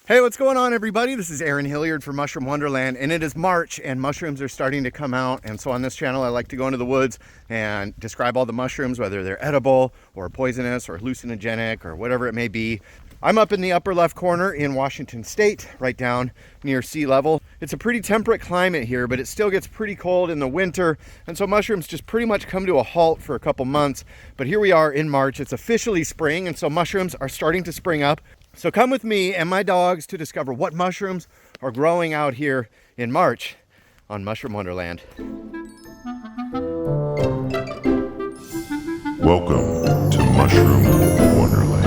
Hey, what's going on, everybody? This is Aaron Hilliard for Mushroom Wonderland, and it is March and mushrooms are starting to come out. And so on this channel, I like to go into the woods and describe all the mushrooms, whether they're edible or poisonous or hallucinogenic or whatever it may be. I'm up in the upper left corner in Washington State, right down near sea level. It's a pretty temperate climate here, but it still gets pretty cold in the winter. And so mushrooms just pretty much come to a halt for a couple months. But here we are in March. It's officially spring, and so mushrooms are starting to spring up. So come with me and my dogs to discover what mushrooms are growing out here in March on Mushroom Wonderland. Welcome to Mushroom Wonderland.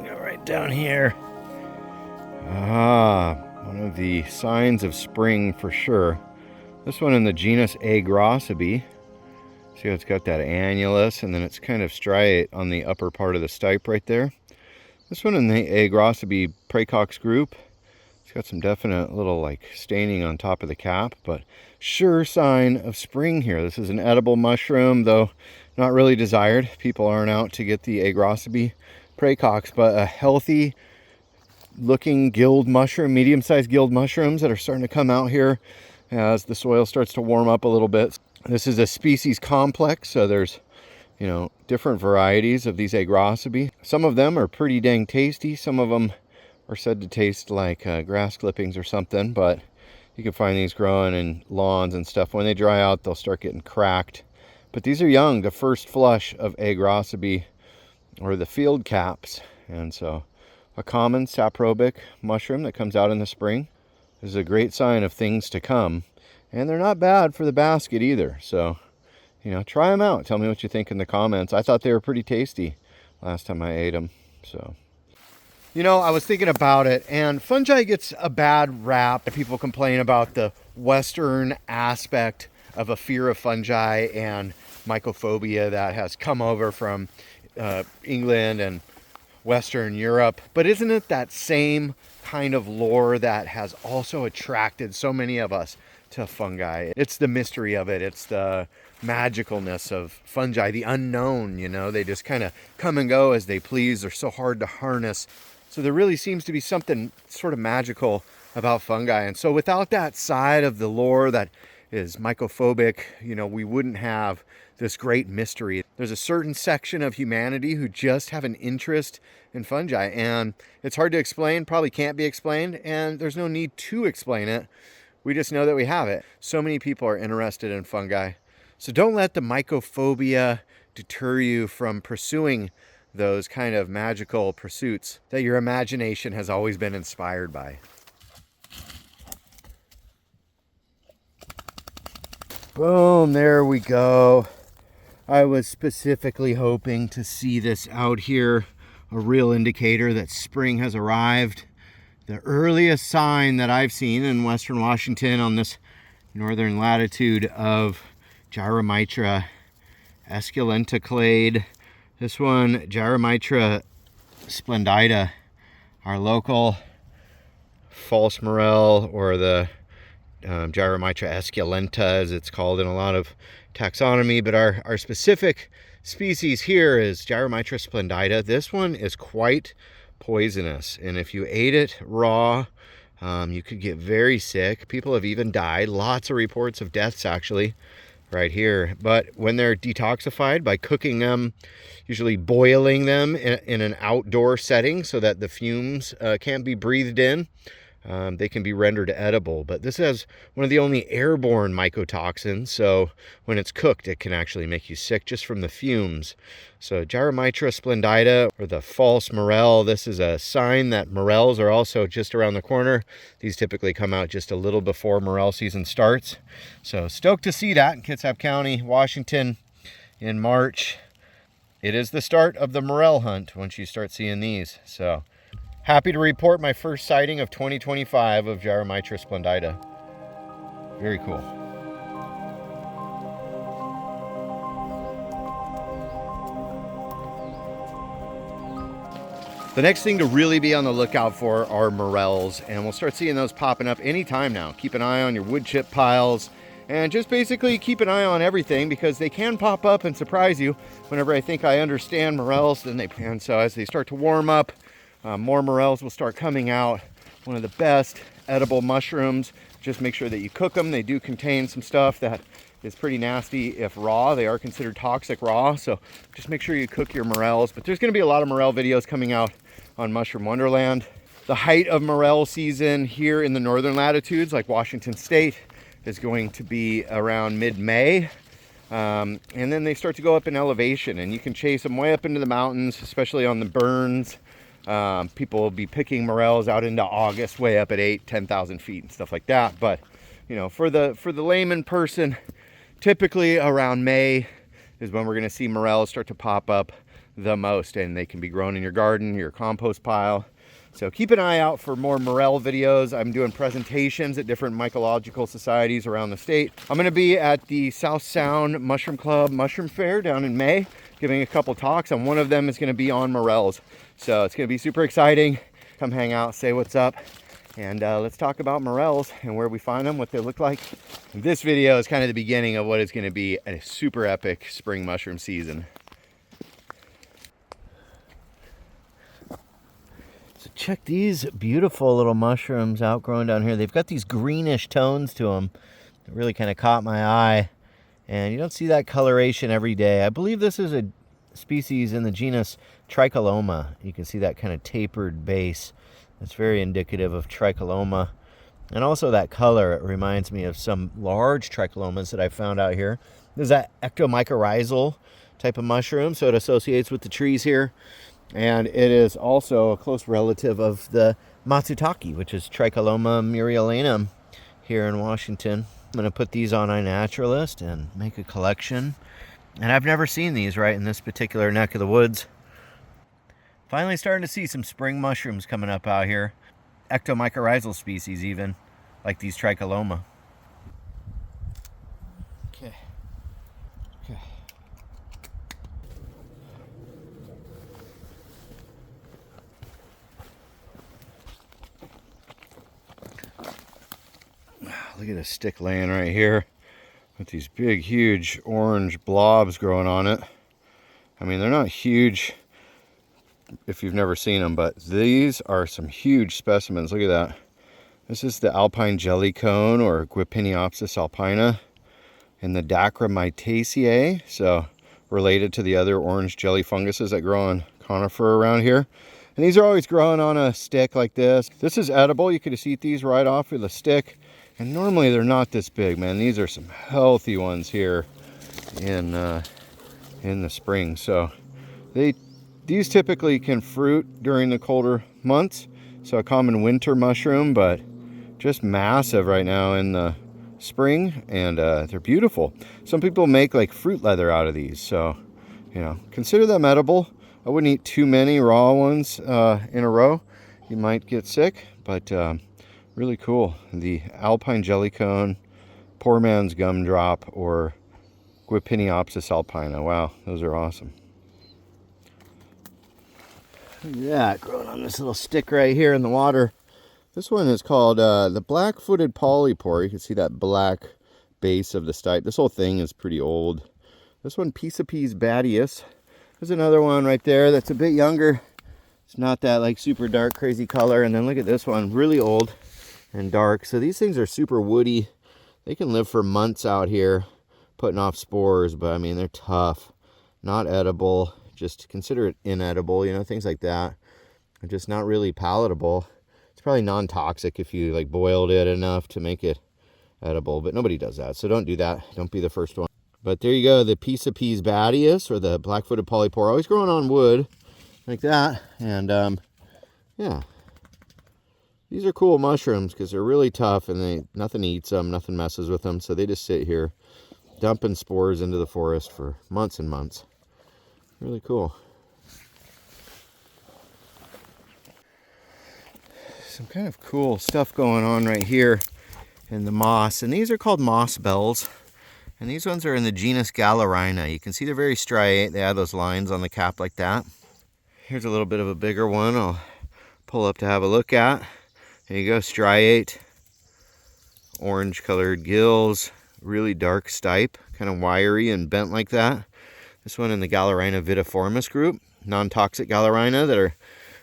Go right down here. One of the signs of spring for sure. This one in the genus Agrocybe. See how it's got that annulus and then it's kind of striate on the upper part of the stipe right there. This one in the Agrocybe praecox group. It's got some definite little like staining on top of the cap, but sure sign of spring here. This is an edible mushroom, though not really desired. People aren't out to get the Agrocybe praecox, but a healthy looking gilled mushroom, medium-sized gilled mushrooms that are starting to come out here as the soil starts to warm up a little bit. This is a species complex, so there's, different varieties of these Agrocybe. Some of them are pretty dang tasty. Some of them are said to taste like grass clippings or something, but you can find these growing in lawns and stuff. When they dry out, they'll start getting cracked. But these are young, the first flush of Agrocybe, or the field caps, and so a common saprobic mushroom that comes out in the spring. This is a great sign of things to come. And they're not bad for the basket either. So, try them out. Tell me what you think in the comments. I thought they were pretty tasty last time I ate them. So, I was thinking about it, and fungi gets a bad rap. People complain about the Western aspect of a fear of fungi and mycophobia that has come over from England and Western Europe, but isn't it that same kind of lore that has also attracted so many of us to fungi? It's the mystery of it. It's the magicalness of fungi, the unknown. They just kind of come and go as they please. They're so hard to harness. So there really seems to be something sort of magical about fungi. And so without that side of the lore that is mycophobic, we wouldn't have this great mystery. There's a certain section of humanity who just have an interest in fungi, and it's hard to explain, probably can't be explained, and there's no need to explain it. We just know that we have it. So many people are interested in fungi. So don't let the mycophobia deter you from pursuing those kind of magical pursuits that your imagination has always been inspired by. Boom, there we go. I was specifically hoping to see this out here, a real indicator that spring has arrived. The earliest sign that I've seen in Western Washington on this northern latitude of Gyromitra esculenta clade. This one, Gyromitra splendida, our local false morel, or the Gyromitra esculenta, as it's called in a lot of taxonomy, but our specific species here is Gyromitra splendida. This one is quite poisonous, and if you ate it raw, you could get very sick. People have even died. Lots of reports of deaths actually right here. But when they're detoxified by cooking them, usually boiling them in an outdoor setting so that the fumes can't be breathed in, they can be rendered edible. But this has one of the only airborne mycotoxins, so when it's cooked it can actually make you sick just from the fumes. So Gyromitra splendida, or the false morel, this is a sign that morels are also just around the corner. These typically come out just a little before morel season starts. So stoked to see that in Kitsap County, Washington in March. It is the start of the morel hunt once you start seeing these. So happy to report my first sighting of 2025 of Gyromitra splendida. Very cool. The next thing to really be on the lookout for are morels, and we'll start seeing those popping up anytime now. Keep an eye on your wood chip piles, and just basically keep an eye on everything, because they can pop up and surprise you. Whenever I think I understand morels, then they can. So as they start to warm up, more morels will start coming out. One of the best edible mushrooms. Just make sure that you cook them. They do contain some stuff that is pretty nasty if raw. They are considered toxic raw, so just make sure you cook your morels. But there's going to be a lot of morel videos coming out on Mushroom Wonderland. The height of morel season here in the northern latitudes, like Washington State, is going to be around mid-May. And then they start to go up in elevation, and you can chase them way up into the mountains, especially on the burns. People will be picking morels out into August, way up at 10,000 feet and stuff like that. But you know, for the layman person, typically around May is when we're going to see morels start to pop up the most, and they can be grown in your garden, your compost pile. So keep an eye out for more morel videos. I'm doing presentations at different mycological societies around the state. I'm going to be at the South Sound Mushroom Club Mushroom Fair down in May, giving a couple talks, and one of them is going to be on morels. So it's going to be super exciting. Come hang out, say what's up, and let's talk about morels and where we find them, what they look like. This video is kind of the beginning of what is going to be a super epic spring mushroom season. So check these beautiful little mushrooms out growing down here. They've got these greenish tones to them that really kind of caught my eye. And you don't see that coloration every day. I believe this is a species in the genus Tricholoma. You can see that kind of tapered base. That's very indicative of Tricholoma. And also that color, it reminds me of some large tricholomas that I found out here. There's that ectomycorrhizal type of mushroom, so it associates with the trees here. And it is also a close relative of the matsutake, which is Tricholoma murrielanum here in Washington. I'm going to put these on iNaturalist and make a collection. And I've never seen these right in this particular neck of the woods. Finally starting to see some spring mushrooms coming up out here. Ectomycorrhizal species even, like these Tricholoma. Okay. Look at this stick laying right here with these big, huge orange blobs growing on it. I mean, they're not huge if you've never seen them, but these are some huge specimens. Look at that. This is the alpine jellycone, or Guipiniopsis alpina, and the Dacrymytaceae, so related to the other orange jelly funguses that grow on conifer around here. And these are always growing on a stick like this. This is edible. You could just eat these right off with a stick. And normally they're not this big, man. These are some healthy ones here in the spring. So these typically can fruit during the colder months. So a common winter mushroom, but just massive right now in the spring, and they're beautiful. Some people make like fruit leather out of these, so you know, consider them edible. I wouldn't eat too many raw ones in a row. You might get sick, but really cool. The alpine jellycone, poor man's gumdrop, or Guipiniopsis alpina. Wow, those are awesome. Look at that, growing on this little stick right here in the water. This one is called the black-footed polypore. You can see that black base of the stipe. This whole thing is pretty old. This one, Picepes badius. There's another one right there that's a bit younger. It's not that like super dark, crazy color. And then look at this one, really old and dark. So these things are super woody. They can live for months out here putting off spores, but I mean, they're tough, not edible. Just consider it inedible, you know, things like that. They're just not really palatable. It's probably non-toxic if you like boiled it enough to make it edible, but nobody does that, so don't do that. Don't be the first one. But there you go, the Picepes badius, or the black-footed polypore, always growing on wood like that. And yeah, these are cool mushrooms because they're really tough, and nothing eats them, nothing messes with them, so they just sit here dumping spores into the forest for months and months. Really cool. Some kind of cool stuff going on right here in the moss, and these are called moss bells, and these ones are in the genus Galerina. You can see they're very striate. They have those lines on the cap like that. Here's a little bit of a bigger one I'll pull up to have a look at. There you go, striate, orange colored gills, really dark stipe, kind of wiry and bent like that. This one in the Galerina vittiformis group, non-toxic Galerina that are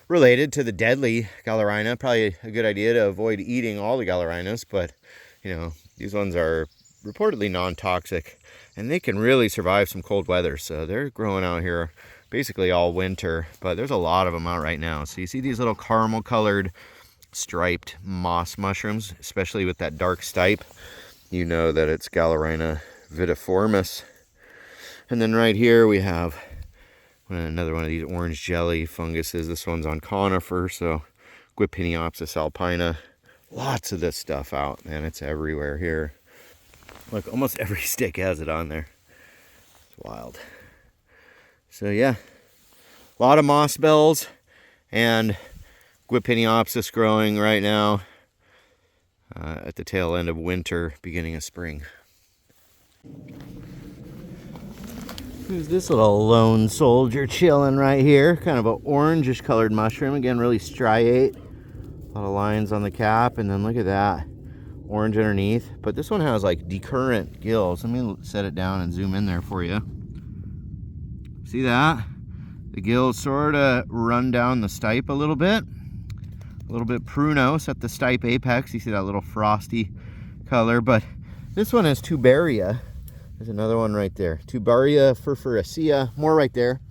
related to the deadly Galerina. Probably a good idea to avoid eating all the Galerinas, but you know, these ones are reportedly non-toxic and they can really survive some cold weather. So they're growing out here basically all winter, but there's a lot of them out right now. So you see these little caramel colored striped moss mushrooms, especially with that dark stipe, you know that it's Galerina vittiformis. And then right here we have another one of these orange jelly funguses. This one's on conifer, so Guipiniopsis alpina. Lots of this stuff out, man. It's everywhere here. Look, almost every stick has it on there. It's wild. So yeah, a lot of moss bells and Guipiniopsis growing right now at the tail end of winter, beginning of spring. Who's this little lone soldier chilling right here? Kind of an orangish colored mushroom. Again, really striate. A lot of lines on the cap, and then look at that. Orange underneath. But this one has like decurrent gills. Let me set it down and zoom in there for you. See that? The gills sort of run down the stipe a little bit prunose at the stipe apex. You see that little frosty color, but this one has Tubaria. There's another one right there. Tubaria fufuracea, more right there.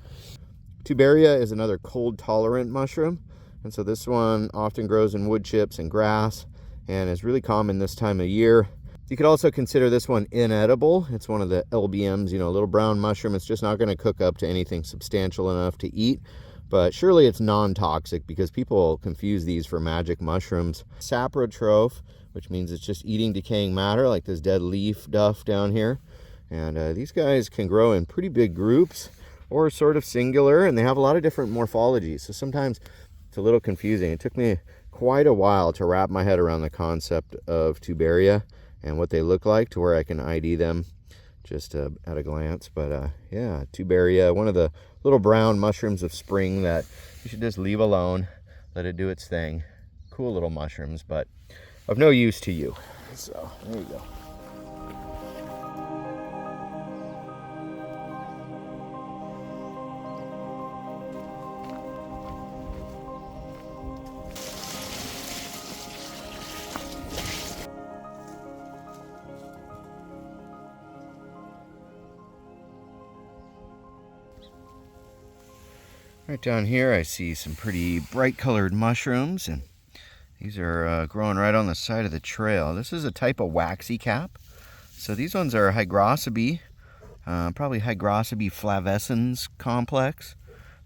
Tubaria is another cold tolerant mushroom, and so this one often grows in wood chips and grass and is really common this time of year. You could also consider this one inedible. It's one of the LBMs, you know, a little brown mushroom. It's just not going to cook up to anything substantial enough to eat. But surely it's non-toxic because people confuse these for magic mushrooms. Saprotroph, which means it's just eating decaying matter, like this dead leaf duff down here. And these guys can grow in pretty big groups or sort of singular, and they have a lot of different morphologies. So sometimes it's a little confusing. It took me quite a while to wrap my head around the concept of Tubaria and what they look like to where I can ID them just at a glance. But yeah, Tubaria, one of the little brown mushrooms of spring that you should just leave alone, let it do its thing. Cool little mushrooms, but of no use to you. So there you go. Right down here I see some pretty bright colored mushrooms, and these are growing right on the side of the trail. This is a type of waxy cap. So these ones are Hygrocybe, probably Hygrocybe flavescens complex,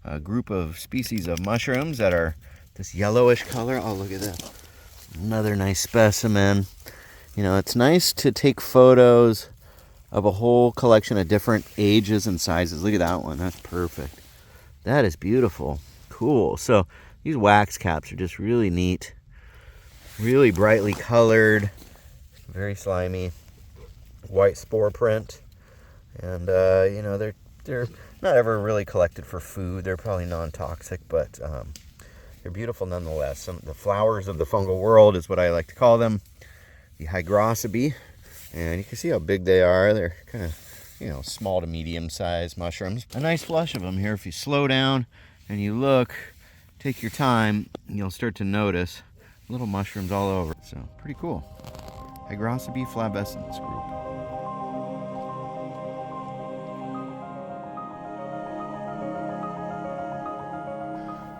a group of species of mushrooms that are this yellowish color. Oh, look at that. Another nice specimen. You know, it's nice to take photos of a whole collection of different ages and sizes. Look at that one. That's perfect. That is beautiful. Cool. So these wax caps are just really neat. Really brightly colored. Very slimy. White spore print. And, you know, they're not ever really collected for food. They're probably non-toxic, but they're beautiful nonetheless. The flowers of the fungal world is what I like to call them. The Hygrocybe. And you can see how big they are. They're kind of, you know, small to medium sized mushrooms. A nice flush of them here. If you slow down and you look, take your time, you'll start to notice little mushrooms all over. So pretty cool. Hygrocybe flavescens group.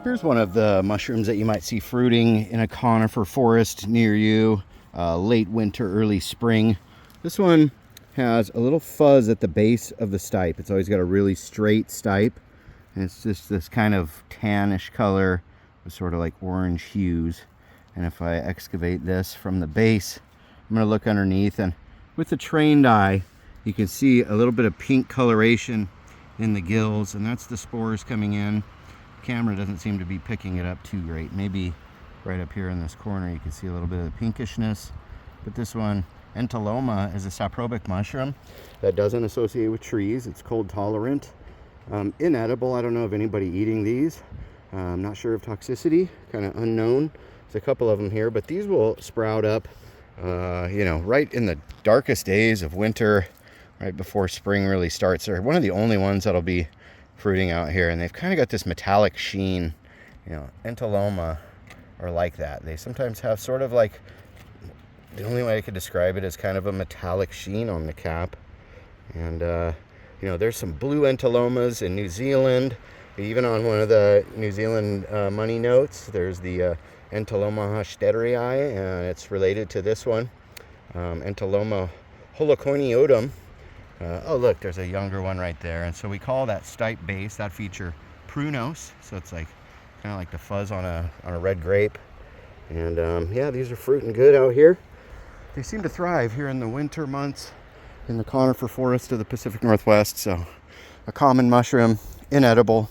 Here's one of the mushrooms that you might see fruiting in a conifer forest near you, late winter, early spring. This one has a little fuzz at the base of the stipe. It's always got a really straight stipe, and it's just this kind of tannish color with sort of like orange hues. And if I excavate this from the base, I'm going to look underneath, and with the trained eye you can see a little bit of pink coloration in the gills, and that's the spores coming in. The camera doesn't seem to be picking it up too great. Maybe right up here in this corner you can see a little bit of the pinkishness. But this one, Entoloma, is a saprobic mushroom that doesn't associate with trees. It's cold tolerant. Inedible. I don't know of anybody eating these. I'm not sure of toxicity, kind of unknown. There's a couple of them here, but these will sprout up, you know, right in the darkest days of winter, right before spring really starts. They're one of the only ones that'll be fruiting out here, and they've kind of got this metallic sheen. You know, Entoloma are like that. They sometimes have sort of like, the only way I could describe it is kind of a metallic sheen on the cap. And you know, there's some blue Entolomas in New Zealand. Even on one of the New Zealand money notes, there's the Entoloma Stereum, and it's related to this one, Entoloma holoconiotum. Oh look, there's a younger one right there. And so we call that stipe base, that feature, prunos. So it's like kind of like the fuzz on a red grape. And yeah, these are fruiting good out here. They seem to thrive here in the winter months in the conifer forest of the Pacific Northwest. So a common mushroom, inedible,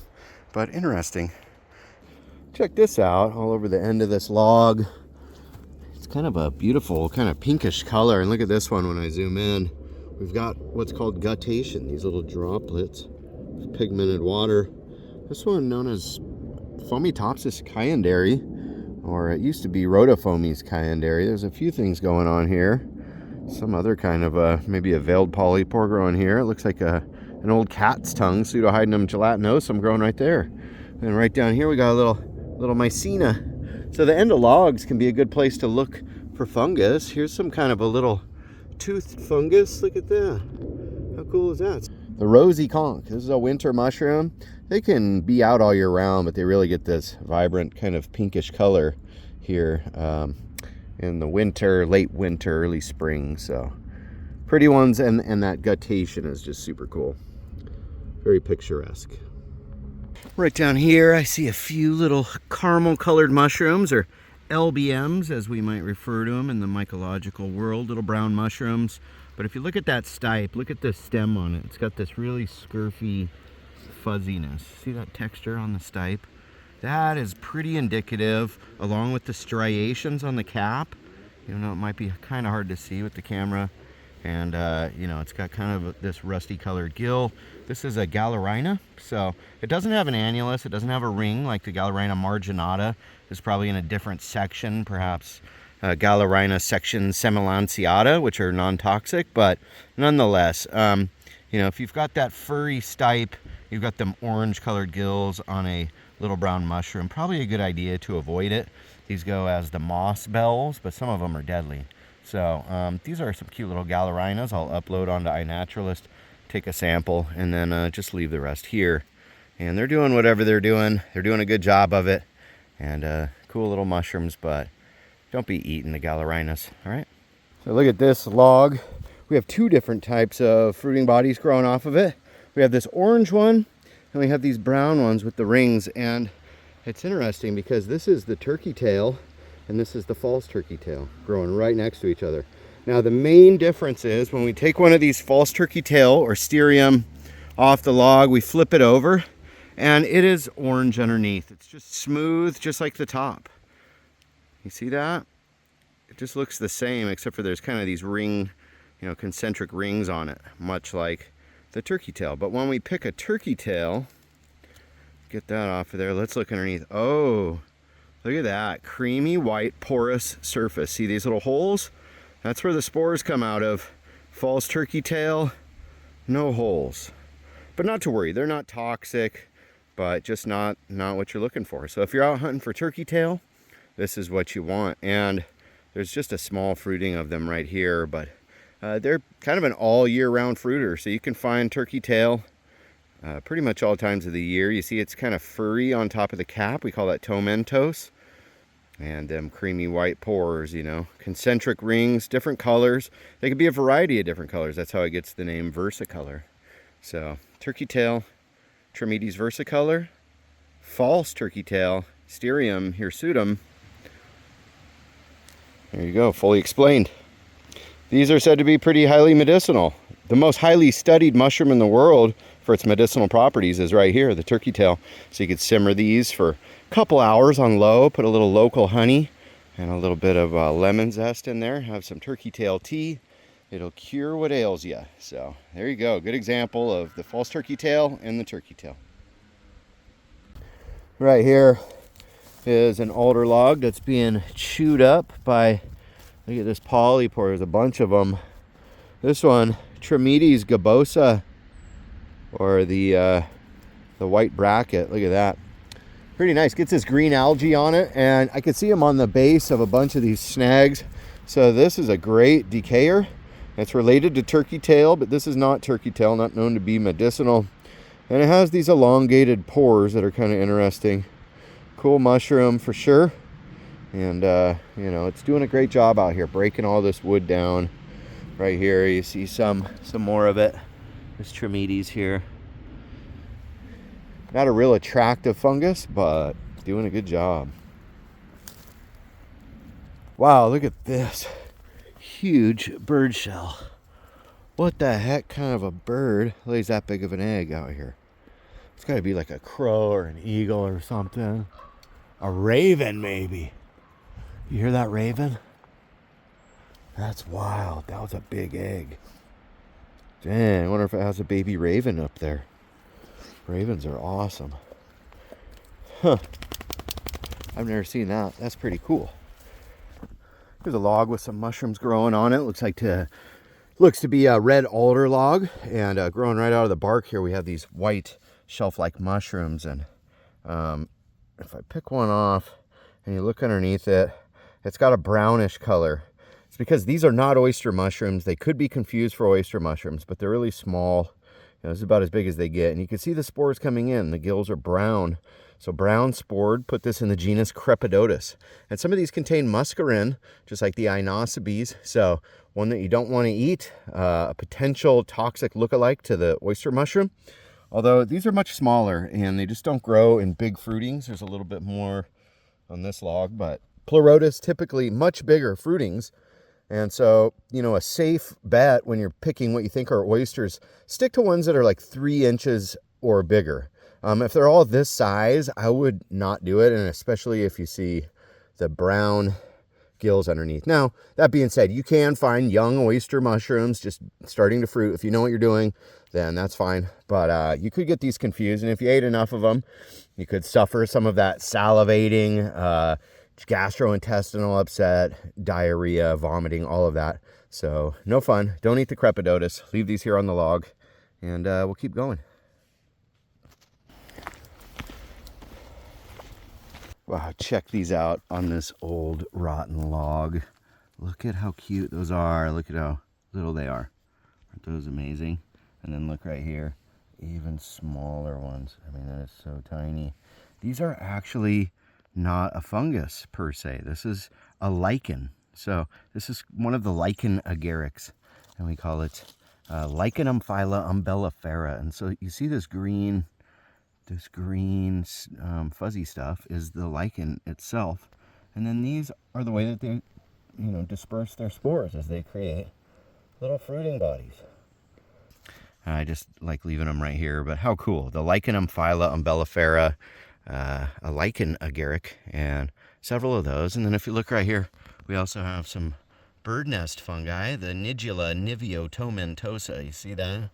but interesting. Check this out, all over the end of this log. It's kind of a beautiful, kind of pinkish color. And look at this one when I zoom in. We've got what's called guttation, these little droplets of pigmented water. This one known as Fomitopsis cyanidary, or it used to be Rhodofomes cyanidary. There's a few things going on here. Some other kind of maybe a veiled polypore growing here. It looks like an old cat's tongue, Pseudohydnum gelatinosum, growing right there. And right down here we got a little mycena. So the end of logs can be a good place to look for fungus. Here's some kind of a little toothed fungus. Look at that. How cool is that? The rosy conch. This is a winter mushroom. They can be out all year round, but they really get this vibrant kind of pinkish color here in the winter, late winter, early spring. So pretty ones, and that guttation is just super cool. Very picturesque. Right down here I see a few little caramel colored mushrooms, or LBMs as we might refer to them in the mycological world, little brown mushrooms. But if you look at that stipe, look at the stem on it. It's got this really scurfy fuzziness. See that texture on the stipe? That is pretty indicative, along with the striations on the cap. You know, it might be kind of hard to see with the camera. And you know, it's got kind of this rusty colored gill. This is a Galerina, so it doesn't have an annulus, it doesn't have a ring like the Galerina marginata. It's probably in a different section, perhaps Galerina section semilanceata, which are non-toxic, but nonetheless, you know, if you've got that furry stipe, you've got them orange colored gills on a little brown mushroom, probably a good idea to avoid it. These go as the moss bells, but some of them are deadly. So these are some cute little Galerinas. I'll upload onto iNaturalist, take a sample, and then just leave the rest here. And they're doing whatever they're doing. They're doing a good job of it. And cool little mushrooms, but don't be eating the Galerinas, all right? So look at this log. We have two different types of fruiting bodies growing off of it. We have this orange one, and we have these brown ones with the rings. And it's interesting because this is the turkey tail, and this is the false turkey tail growing right next to each other. Now the main difference is when we take one of these false turkey tail or Stereum off the log, we flip it over and it is orange underneath. It's just smooth, just like the top. You see that? It just looks the same, except for there's kind of these ring, you know, concentric rings on it, much like the turkey tail. But when we pick a turkey tail, get that off of there, let's look underneath. Oh, look at that, creamy white porous surface. See these little holes? That's where the spores come out of. False turkey tail, no holes. But not to worry, they're not toxic, but just not what you're looking for. So if you're out hunting for turkey tail, this is what you want. And there's just a small fruiting of them right here, but they're kind of an all year round fruiter. So you can find turkey tail pretty much all times of the year. You see it's kind of furry on top of the cap. We call that tomentos. And them creamy white pores, you know, concentric rings, different colors. They could be a variety of different colors. That's how it gets the name versicolor. So turkey tail, Trametes versicolor, false turkey tail, Stereum hirsutum. There you go, fully explained. These are said to be pretty highly medicinal. The most highly studied mushroom in the world for its medicinal properties is right here, the turkey tail. So you could simmer these for a couple hours on low, put a little local honey and a little bit of lemon zest in there, have some turkey tail tea. It'll cure what ails you. So there you go, good example of the false turkey tail and the turkey tail. Right here is an alder log that's being chewed up by, look at this polypore, there's a bunch of them. This one, Trametes gibbosa, or the white bracket, look at that. Pretty nice, gets this green algae on it, and I can see them on the base of a bunch of these snags. So this is a great decayer. It's related to turkey tail, but this is not turkey tail, not known to be medicinal. And it has these elongated pores that are kind of interesting. Cool mushroom for sure. And you know, it's doing a great job out here, breaking all this wood down. Right here you see some more of it. There's Trametes here. Not a real attractive fungus, but doing a good job. Wow, look at this huge bird shell. What the heck kind of a bird lays that big of an egg out here? It's got to be like a crow or an eagle or something. A raven, maybe. You hear that raven? That's wild. That was a big egg. Dang, I wonder if it has a baby raven up there. Ravens are awesome. Huh. I've never seen that. That's pretty cool. Here's a log with some mushrooms growing on it. Looks to be a red alder log, and growing right out of the bark here we have these white shelf-like mushrooms. And if I pick one off and you look underneath it, it's got a brownish color. It's because these are not oyster mushrooms. They could be confused for oyster mushrooms, but they're really small. You know, this is about as big as they get, and you can see the spores coming in. The gills are brown. So brown spored, put this in the genus Crepidotus. And some of these contain muscarine, just like the Aaronocybes. So one that you don't want to eat, a potential toxic lookalike to the oyster mushroom. Although these are much smaller and they just don't grow in big fruitings. There's a little bit more on this log, but Pleurotus typically much bigger fruitings. And so, you know, a safe bet when you're picking what you think are oysters, stick to ones that are like 3 inches or bigger. If they're all this size, I would not do it, and especially if you see the brown gills underneath. Now, that being said, you can find young oyster mushrooms just starting to fruit. If you know what you're doing, then that's fine. But you could get these confused, and if you ate enough of them, you could suffer some of that salivating, gastrointestinal upset, diarrhea, vomiting, all of that. So no fun. Don't eat the Crepidotus. Leave these here on the log, and we'll keep going. Wow, check these out on this old rotten log. Look at how cute those are. Look at how little they are. Aren't those amazing? And then look right here, even smaller ones. I mean, that is so tiny. These are actually not a fungus per se. This is a lichen. So this is one of the lichen agarics, and we call it Lichenomphylla umbellifera. And so you see this green fuzzy stuff is the lichen itself, and then these are the way that they, you know, disperse their spores as they create little fruiting bodies. I just like leaving them right here, but how cool. The Lichenomphylla umbellifera, a lichen agaric, and several of those. And then if you look right here, we also have some bird nest fungi, the Nidula niviotomentosa. You see that?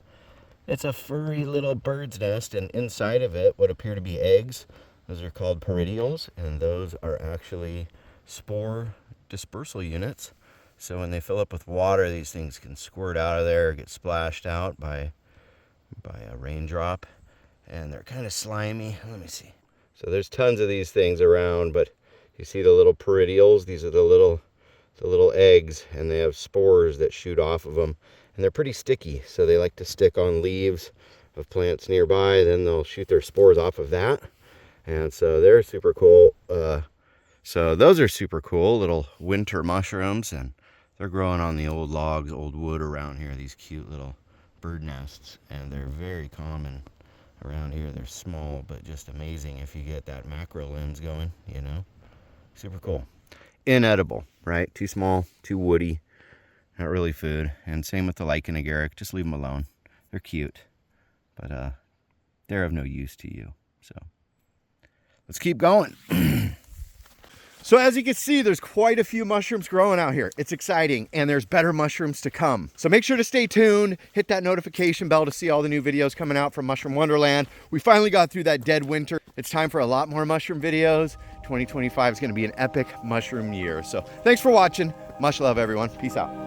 It's a furry little bird's nest, and inside of it what appear to be eggs. Those are called peridioles, and those are actually spore dispersal units. So when they fill up with water, these things can squirt out of there, get splashed out by a raindrop, and they're kind of slimy. Let me see. So there's tons of these things around, but you see the little peridioles? These are the little eggs, and they have spores that shoot off of them. And they're pretty sticky, so they like to stick on leaves of plants nearby. Then they'll shoot their spores off of that. And so they're super cool. So those are super cool, little winter mushrooms. And they're growing on the old logs, old wood around here, these cute little bird nests. And they're very common around here. They're small, but just amazing if you get that macro lens going, you know. Super cool. Inedible, right? Too small, too woody. Not really food. And same with the lichen agaric. Just leave them alone. They're cute, but they're of no use to you. So let's keep going. So as you can see, there's quite a few mushrooms growing out here. It's exciting, and there's better mushrooms to come. So make sure to stay tuned, hit that notification bell to see all the new videos coming out from Mushroom Wonderland. We finally got through that dead winter. It's time for a lot more mushroom videos. 2025 is gonna be an epic mushroom year. So thanks for watching. Much love, everyone. Peace out.